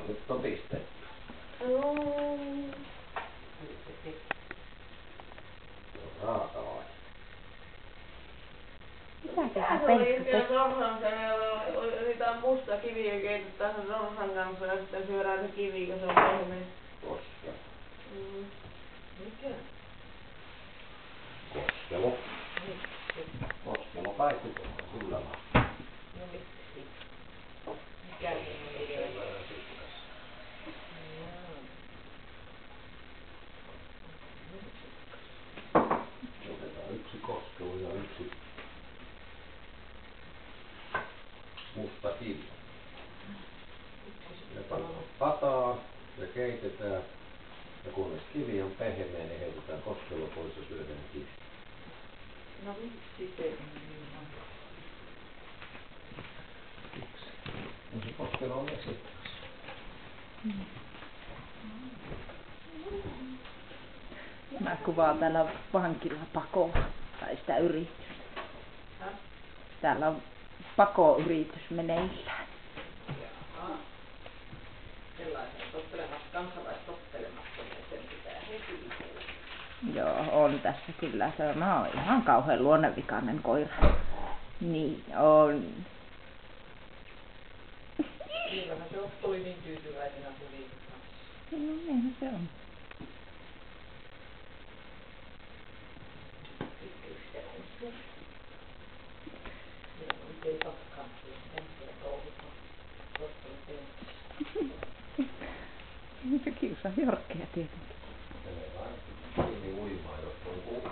Nyt on pistetty. Raaka-aine. Mikä se oli yhtiön sorsan se niitä musta kiviä keitetään sen sorsan kanssa ja sitten syödään se kivi, kun se on pehmeä. Koskelo. Mikä? Koskelo. Koskelo kaikki sillä lailla. No miksi? Mikä se on vielä? Otetaan yksi koskelo ja yksi musta kivi. Ja pannaan pataan ja keitetään. Ja kunnes kivi on pehmeä, niin heitetään koskelo pois ja syödään kivi. No miksi se on? No se koskelo on vesikas. Mä kuvaan täällä vankila pakoa, tai sitä yritystä. Täällä on pakoyritys meneillään. Jaha. Sellaisen kansalaistottelemattomia, sen pitää heti tehdä. Joo, on tässä kyllä. Se on ihan kauhean luonnevikainen koira. Niin on. Kyllähän se oli niin tyytyväisenä huviin kanssa. No niinhän se on. Se kiusaa Jorkkeja tietenkin. Menee aina kiinni uimaan, jos on kuuma.